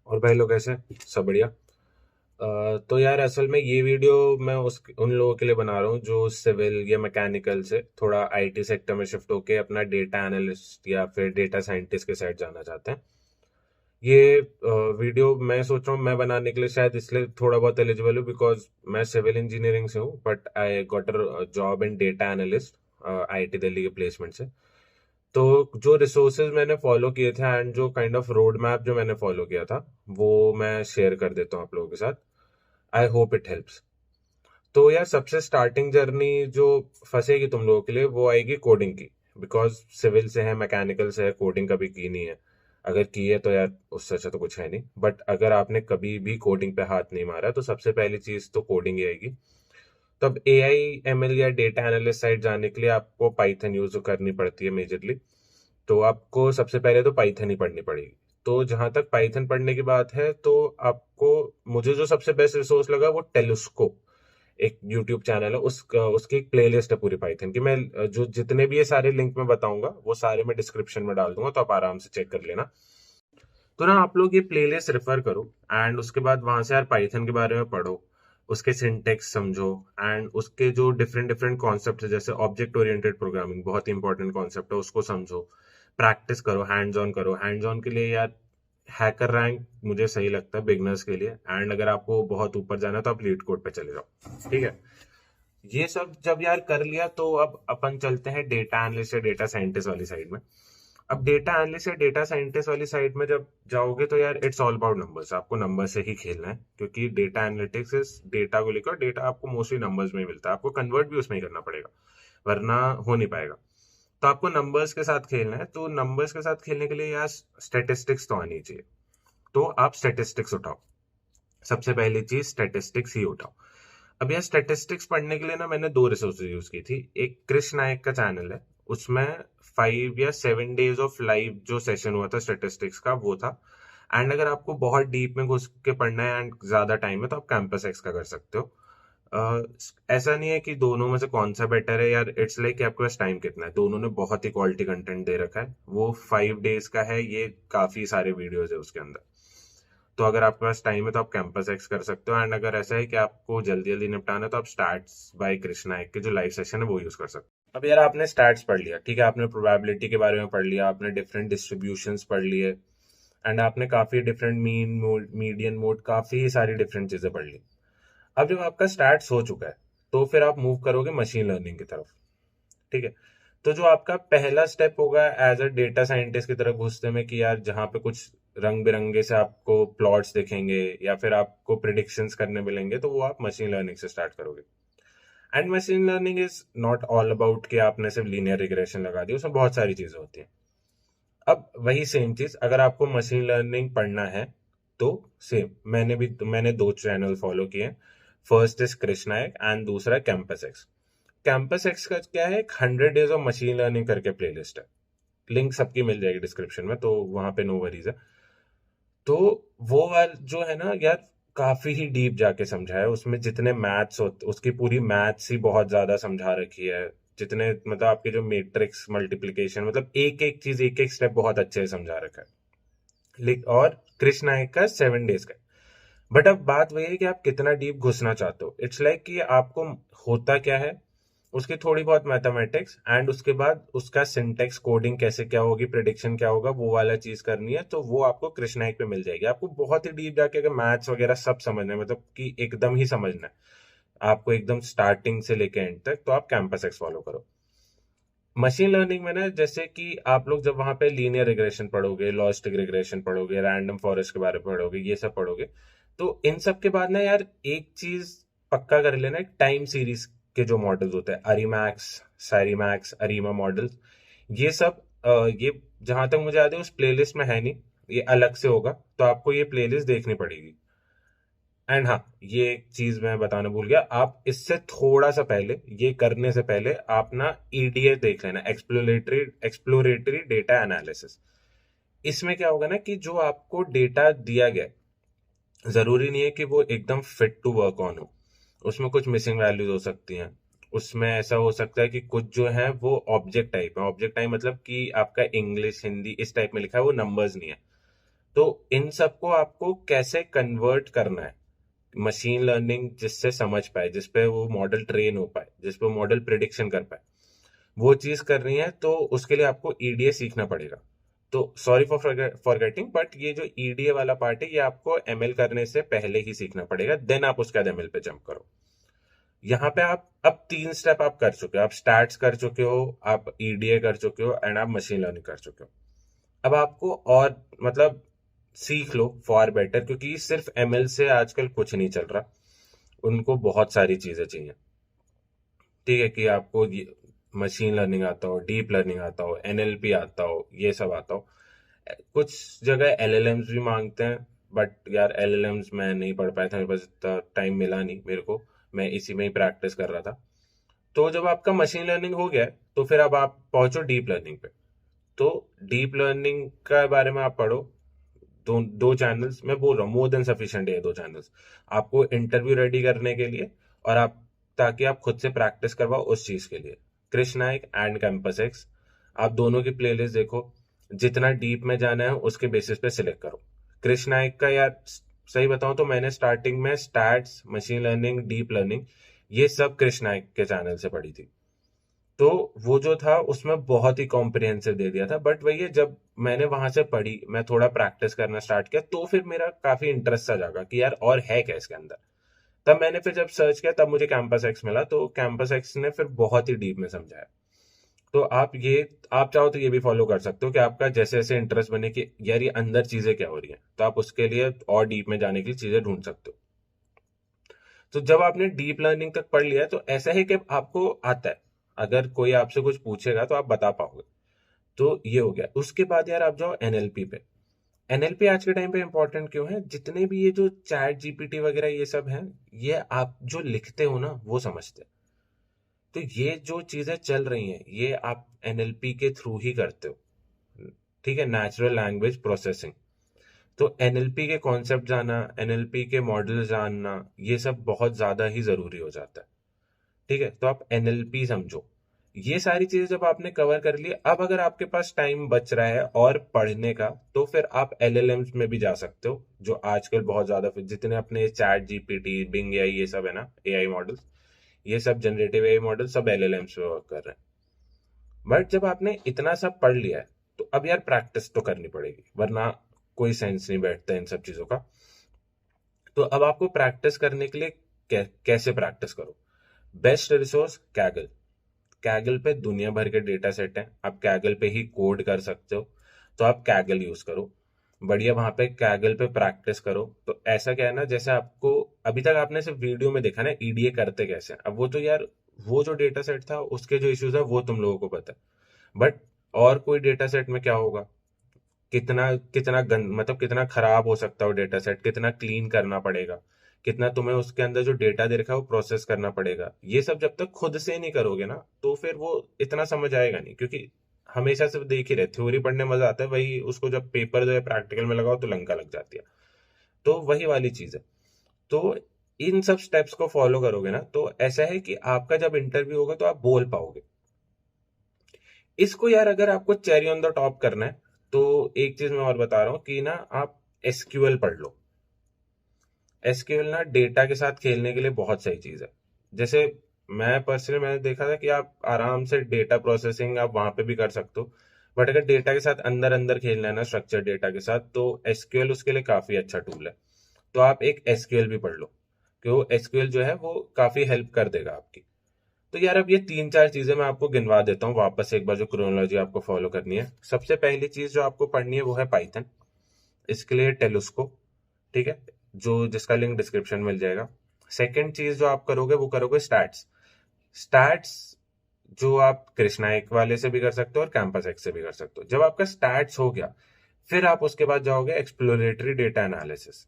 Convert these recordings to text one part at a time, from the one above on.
और भाई लोग कैसे? सब बढ़िया। तो यार असल में ये वीडियो मैं उन लोगों के लिए बना रहा हूँ जो सिविल या मैकेनिकल से थोड़ा आईटी सेक्टर में शिफ्ट होके अपना डेटा एनालिस्ट या फिर डेटा साइंटिस्ट के साइड जाना चाहते हैं। ये वीडियो मैं सोच रहा हूँ मैं बनाने के लिए शायद इसलिए थोड़ा बहुत एलिजिबल हूँ बिकॉज मैं सिविल इंजीनियरिंग से हूँ, but I got a job in data analyst IIT Delhi के प्लेसमेंट से। तो जो रिसोर्सेज मैंने फॉलो किए थे एंड जो काइंड ऑफ रोड मैप जो मैंने फॉलो किया था वो मैं शेयर कर देता हूँ आप लोगों के साथ। I hope it helps. तो यार सबसे स्टार्टिंग जर्नी जो फंसेगी तुम लोगों के लिए वो आएगी कोडिंग की। बिकॉज सिविल से है, मैकेनिकल से है, कोडिंग कभी की नहीं है। अगर की है तो यार उससे अच्छा तो कुछ है नहीं, बट अगर आपने कभी भी कोडिंग पे हाथ नहीं मारा तो सबसे पहली चीज तो कोडिंग ही आएगी। तब एआई एमएल या डेटा एनालिस्ट साइड जाने के लिए आपको पाइथन यूज करनी पड़ती है मेजरली। तो आपको सबसे पहले तो पाइथन ही पढ़नी पड़ेगी। तो जहां तक पाइथन पढ़ने की बात है तो आपको, मुझे जो सबसे बेस्ट रिसोर्स लगा वो टेलिस्कोप एक यूट्यूब चैनल है, उसकी एक प्लेलिस्ट है पूरी पाइथन की। मैं जो जितने भी ये सारे लिंक में बताऊंगा वो सारे मैं डिस्क्रिप्शन में डाल दूंगा, तो आप आराम से चेक कर लेना। तो ना आप लोग ये प्लेलिस्ट रेफर करो एंड उसके बाद वहां से यार पाइथन के बारे में पढ़ो, उसके सिंटेक्स समझो एंड उसके जो डिफरेंट डिफरेंट कॉन्सेप्ट है जैसे ऑब्जेक्ट ओरिएंटेड प्रोग्रामिंग बहुत ही इंपॉर्टेंट कॉन्सेप्ट है, उसको समझो। प्रैक्टिस करो, हैंड्स ऑन करो। हैंड्स ऑन के लिए यार हैकर रैंक मुझे सही लगता है बिगनर्स के लिए, एंड अगर आपको बहुत ऊपर जाना है तो आप लीड कोड पे चले जाओ। ठीक है। ये सब जब यार कर लिया तो अब अपन चलते हैं डेटा एनालिस्ट या डेटा साइंटिस्ट वाली साइड में। अब डेटा एनालिस्ट या डेटा साइंटिस्ट वाली साइड में जब जाओगे तो यार इट्स ऑल अबाउट नंबर्स। आपको नंबर से ही खेलना है क्योंकि डेटा एनालिटिक्स इज डेटा को लेकर, डेटा आपको मोस्टली नंबर्स में ही मिलता है, आपको कन्वर्ट भी उसमें ही करना पड़ेगा वरना हो नहीं पाएगा। तो आपको नंबर्स के साथ खेलना है, तो नंबर्स के साथ खेलने के लिए यार स्टेटिस्टिक्स तो आनी चाहिए। तो आप स्टेटिस्टिक्स उठाओ। सबसे पहली चीज स्टेटिस्टिक्स ही उठाओ। अब यार स्टेटिस्टिक्स पढ़ने के लिए ना मैंने दो रिसोर्सेज यूज की थी। एक कृष्ण नायक का चैनल है, उसमें 5 या 7 डेज ऑफ लाइव जो सेशन हुआ था स्टेटिस्टिक्स का वो था। एंड अगर आपको बहुत डीप में घुस के पढ़ना है एंड ज्यादा टाइम है तो आप कैंपस एक्स का कर सकते हो। अ, ऐसा नहीं है कि दोनों में से कौन सा बेटर है यार, इट्स लाइक आपके पास टाइम कितना है। दोनों ने बहुत ही क्वालिटी कंटेंट दे रखा है। वो 5 डेज का है, ये काफी सारे वीडियोज है उसके अंदर। तो अगर आपके पास टाइम है तो आप कैंपस एक्स कर सकते हो, एंड अगर ऐसा है कि आपको जल्दी जल्दी निपटाना है तो आप स्टैट्स बाय कृष्णा एक के जो लाइव सेशन है वो यूज कर सकते हो। अब यार आपने स्टैट्स पढ़ लिया, ठीक है, आपने प्रोबेबिलिटी के बारे में पढ़ लिया, आपने डिफरेंट डिस्ट्रीब्यूशंस पढ़ लिए एंड आपने काफी different mean mode, median mode, काफी सारी डिफरेंट चीजें पढ़ ली। अब जब आपका स्टैट्स हो चुका है तो फिर आप मूव करोगे मशीन लर्निंग की तरफ। ठीक है। तो जो आपका पहला स्टेप होगा एज अ डेटा साइंटिस्ट की तरफ घुसने में कि यार जहां पे कुछ रंग बिरंगे से आपको प्लॉट्स दिखेंगे या फिर आपको प्रिडिक्शंस करने मिलेंगे तो वो आप मशीन लर्निंग से स्टार्ट करोगे। And machine learning is not all about कि आपने सिर्फ लीनियर रिग्रेशन लगा दी, उसमें बहुत सारी चीजें होती हैं। अब वही सेम चीज अगर आपको मशीन लर्निंग पढ़ना है तो सेम मैंने दो चैनल फॉलो किए। फर्स्ट इज कृष्णायक एंड दूसरा कैंपस एक्स। कैंपस एक्स का क्या है, 100 डेज ऑफ मशीन लर्निंग करके प्लेलिस्ट है। लिंक सबकी मिल जाएगी डिस्क्रिप्शन में, तो वहां पे नो वरीज है। तो वो वाल जो है ना यार, काफी ही डीप जाके समझा है उसमें। जितने मैथ्स होते उसकी पूरी मैथ्स ही बहुत ज्यादा समझा रखी है। जितने मतलब आपके जो मैट्रिक्स मल्टीप्लिकेशन, मतलब एक एक चीज एक एक स्टेप बहुत अच्छे से समझा रखा है। और कृष्ण नायक का 7 डेज का। बट अब बात वही है कि आप कितना डीप घुसना चाहते हो। इट्स लाइक कि आपको होता क्या है, उसकी थोड़ी बहुत मैथमेटिक्स एंड उसके बाद उसका सिंटेक्स कोडिंग कैसे क्या होगी, प्रिडिक्शन क्या होगा, वो वाला चीज करनी है तो वो आपको कृष्णाइक पे मिल जाएगी। आपको बहुत ही डीप जाके अगर मैथ्स वगैरह सब समझना है, मतलब कि एकदम ही समझना है आपको एकदम स्टार्टिंग से लेके एंड तक, तो आप कैंपस एक्स फॉलो करो। मशीन लर्निंग में ना जैसे कि आप लोग जब वहां पे लीनियर रिग्रेशन पढ़ोगे, लॉजिस्टिक रिग्रेशन पढ़ोगे, रैंडम फॉरेस्ट के बारे में पढ़ोगे, ये सब पढ़ोगे, तो इन सब के बाद ना यार एक चीज पक्का कर लेना, एक टाइम सीरीज के जो मॉडल्स होते हैं, अरीमैक्स, सैरीमैक्स, अरीमा मॉडल्स, ये सब ये जहां तक मुझे याद है उस प्लेलिस्ट में है नहीं, ये अलग से होगा, तो आपको ये प्लेलिस्ट देखनी पड़ेगी। एंड हाँ, ये एक चीज मैं बताना भूल गया, आप इससे थोड़ा सा पहले, ये करने से पहले आप ना ईडीए देख लेना, एक्सप्लोरेटरी डेटा एनालिसिस। इसमें क्या होगा ना कि जो आपको डेटा दिया गया है, जरूरी नहीं है कि वो एकदम फिट टू वर्क ऑन हो। उसमें कुछ मिसिंग वैल्यूज हो सकती हैं। उसमें ऐसा हो सकता है कि कुछ जो है वो ऑब्जेक्ट टाइप है। ऑब्जेक्ट टाइप मतलब कि आपका इंग्लिश हिंदी इस टाइप में लिखा है, वो नंबर्स नहीं है। तो इन सबको आपको कैसे कन्वर्ट करना है मशीन लर्निंग, जिससे समझ पाए, जिसपे वो मॉडल ट्रेन हो पाए, जिसपे वो मॉडल प्रिडिक्शन कर पाए, वो चीज करनी है, तो उसके लिए आपको ईडीए सीखना पड़ेगा। तो सॉरी फॉर फॉरगेटिंग, बट ये जो ईडीए वाला पार्ट है ये आपको एमएल करने से पहले ही सीखना पड़ेगा, देन आप उसके बाद एमएल पे जंप करो। यहाँ पे आप अब 3 स्टेप आप कर चुके हो, आप स्टैट्स कर चुके हो, आप ईडीए कर चुके हो, एंड आप मशीन लर्निंग कर चुके हो। अब आपको और मतलब सीख लो फॉर बेटर, क्योंकि सिर्फ एमएल से आजकल कुछ नहीं चल रहा, उनको बहुत सारी चीजें चाहिए। ठीक है, कि आपको मशीन लर्निंग आता हो, डीप लर्निंग आता हो, एनएलपी आता हो, ये सब आता हो। कुछ जगह एलएलएम्स भी मांगते हैं, बट यार एलएलएम्स मैं नहीं पढ़ पाया था, मेरे पास इतना टाइम मिला नहीं मेरे को, मैं इसी में ही प्रैक्टिस कर रहा था। तो जब आपका मशीन लर्निंग हो गया है, तो फिर अब आप पहुंचो डीप लर्निंग पे। तो डीप लर्निंग के बारे में आप पढ़ो। दो दो चैनल्स मैं बोल रहा हूँ, मोर देन सफिशिएंट है 2 चैनल्स आपको इंटरव्यू रेडी करने के लिए, और आप ताकि आप खुद से प्रैक्टिस करवाओ उस चीज के लिए। कृष्ण नायक एंड कैंपस एक्स, आप दोनों की प्लेलिस्ट देखो, जितना डीप में जाना है उसके बेसिस पे सिलेक्ट करो। कृष्ण नायक का यार सही बताऊं तो मैंने स्टार्टिंग में stats, machine learning, deep learning, ये सब कृष्ण नायक के चैनल से पढ़ी थी। तो वो जो था उसमें बहुत ही कॉम्प्रिहेंसिव दे दिया था, बट वही है, जब मैंने वहां से पढ़ी, मैं थोड़ा प्रैक्टिस करना स्टार्ट किया, तो फिर मेरा काफी इंटरेस्ट सा जागा कि यार और है क्या इसके अंदर। तब मैंने फिर जब सर्च किया, तब मुझे कैंपस एक्स मिला, तो कैंपस एक्स ने फिर बहुत ही डीप में समझाया। तो आप चाहो तो ये भी फॉलो कर सकते हो, कि आपका जैसे जैसे इंटरेस्ट बने कि यार ये अंदर चीजें क्या हो रही हैं, तो आप उसके लिए और डीप में जाने की चीजें ढूंढ सकते हो। तो जब आपने डीप लर्निंग तक पढ़ लिया है, तो ऐसा है कि आपको आता है, अगर कोई आपसे कुछ पूछेगा तो आप बता पाओगे। तो ये हो गया। उसके बाद यार आप जाओ एनएलपी पे। एनएलपी आज के टाइम पे इंपॉर्टेंट क्यों है? जितने भी ये जो चैट जीपीटी वगैरह ये सब है, ये आप जो लिखते हो ना वो समझते हैं। तो ये जो चीजें चल रही हैं ये आप एनएलपी के थ्रू ही करते हो। ठीक है, नेचुरल लैंग्वेज प्रोसेसिंग। तो एनएलपी के कॉन्सेप्ट जानना, एनएलपी के मॉडल जानना, ये सब बहुत ज्यादा ही जरूरी हो जाता है। ठीक है, तो आप एनएलपी समझो। ये सारी चीजें जब आपने कवर कर ली, अब अगर आपके पास टाइम बच रहा है और पढ़ने का, तो फिर आप एलएलएम्स में भी जा सकते हो, जो आजकल बहुत ज्यादा, फिर जितने अपने चैट जीपीटी, बिंग एआई, ये सब है ना एआई मॉडल्स, ये सब जनरेटिव एआई मॉडल सब एलएलएम्स पे वर्क कर रहे हैं। बट जब आपने इतना सब पढ़ लिया है, तो अब यार प्रैक्टिस तो करनी पड़ेगी, वरना कोई सेंस नहीं बैठता इन सब चीजों का। तो अब आपको प्रैक्टिस करने के लिए कैसे प्रैक्टिस करो? Best resource Kaggle. कैगल पे दुनिया भर के डेटा सेट हैं, आप कैगल पे ही कोड कर सकते हो, तो आप कैगल यूज करो। बढ़िया, वहां पे कैगल पे प्रैक्टिस करो। तो ऐसा क्या है ना, जैसे आपको अभी तक आपने सिर्फ वीडियो में देखा ना ईडीए करते कैसे, अब वो तो यार वो जो डेटा सेट था उसके जो इश्यूज है वो तुम लोगों को पता है, बट और कोई डेटा सेट में क्या होगा, कितना कितना गंद मतलब कितना खराब हो सकता है वो डेटा सेट, कितना क्लीन करना पड़ेगा, कितना तुम्हें उसके अंदर जो डेटा दे रखा है वो प्रोसेस करना पड़ेगा। ये सब जब तक खुद से नहीं करोगे ना, तो फिर वो इतना समझ आएगा नहीं, क्योंकि हमेशा सिर्फ देख ही रहे, थ्योरी पढ़ने में मजा आता है, वही उसको जब पेपर जो है प्रैक्टिकल में लगाओ तो लंका लग जाती है। तो वही वाली चीज है। तो इन सब स्टेप्स को फॉलो करोगे ना, तो ऐसा है कि आपका जब इंटरव्यू होगा तो आप बोल पाओगे। इसको यार अगर आपको चेरी ऑन द टॉप करना है, तो एक चीज मैं और बता रहा हूँ कि ना आप एसक्यूएल पढ़ लो। एसक्यूएल ना डेटा के साथ खेलने के लिए बहुत सही चीज है। जैसे मैंने देखा था कि आप आराम से डेटा प्रोसेसिंग आप वहां पे भी कर सकते हो, बट अगर डेटा के साथ अंदर अंदर खेलना है ना, स्ट्रक्चर डेटा के साथ, तो एसक्यूएल उसके लिए काफी अच्छा टूल है। तो आप एक एसक्यूएल भी पढ़ लो, क्यों एसक्यूएल जो है वो काफी हेल्प कर देगा आपकी। तो यार अब ये 3-4 चीजें मैं आपको गिनवा देता हूँ वापस एक बार, जो क्रोनोलॉजी आपको फॉलो करनी है। सबसे पहली चीज जो आपको पढ़नी है वो है पाइथन। इसके लिए टेलुस्को, ठीक है, जो जिसका लिंक डिस्क्रिप्शन में मिल जाएगा। सेकंड चीज जो आप करोगे वो करोगे स्टैट्स। स्टैट्स जो आप कृष्णा एक वाले से भी कर सकते हो और कैंपस एक्स से भी कर सकते हो। जब आपका स्टैट्स हो गया, फिर आप उसके बाद जाओगे एक्सप्लोरेटरी डेटा एनालिसिस।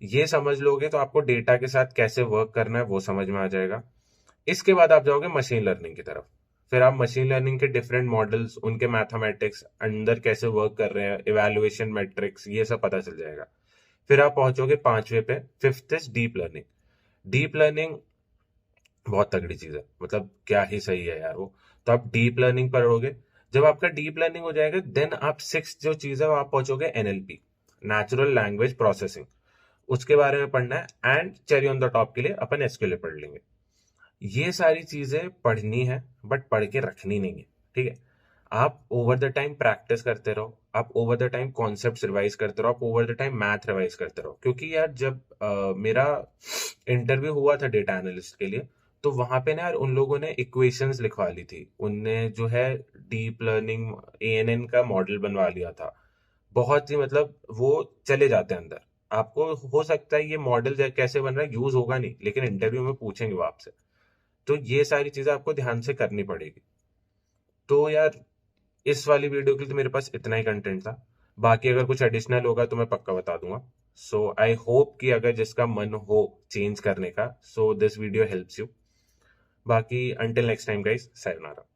ये समझ लोगे तो आपको डेटा के साथ कैसे वर्क करना है वो समझ में आ जाएगा। इसके बाद आप जाओगे मशीन लर्निंग की तरफ। फिर आप मशीन लर्निंग के डिफरेंट मॉडल्स, उनके मैथमेटिक्स अंदर कैसे वर्क कर रहे हैं, इवैल्यूएशन मैट्रिक्स, ये सब पता चल जाएगा। फिर आप पहुंचोगे 5वें पे, fifth is deep learning. Deep learning बहुत तगड़ी चीज है, मतलब क्या ही सही है यार वो। तो आप डीप लर्निंग पढ़ोगे। जब आपका डीप लर्निंग हो जाएगा, देन आप सिक्स जो चीज है वो आप पहुंचोगे एनएलपी। नेचुरल लैंग्वेज प्रोसेसिंग, उसके बारे में पढ़ना है। And cherry on the top के लिए अपन एसक्यूएल पढ़ लेंगे। ये सारी चीजें पढ़नी है, बट पढ़ के रखनी नहीं है, ठीक है। आप ओवर द टाइम प्रैक्टिस करते रहो, आप over the time concepts revise करते रहो, आप over the time math revise करते रहो। क्योंकि यार जब मेरा इंटरव्यू हुआ था डेटा एनालिस्ट के लिए, तो वहां पे ना यार उन लोगों ने इक्वेशंस लिखवा ली थी, उनने जो है डीप लर्निंग एएनएन का मॉडल बनवा लिया था। बहुत ही मतलब वो चले जाते हैं अंदर। आपको हो सकता है ये मॉडल कैसे बन रहा है यूज होगा नहीं, लेकिन इंटरव्यू में पूछेंगे वो आपसे। तो ये सारी चीजें आपको ध्यान से करनी पड़ेगी। तो यार इस वाली वीडियो के लिए तो मेरे पास इतना ही कंटेंट था। बाकी अगर कुछ एडिशनल होगा तो मैं पक्का बता दूंगा। सो आई होप कि अगर जिसका मन हो चेंज करने का, so this video helps you. बाकी until next time guys, sayonara.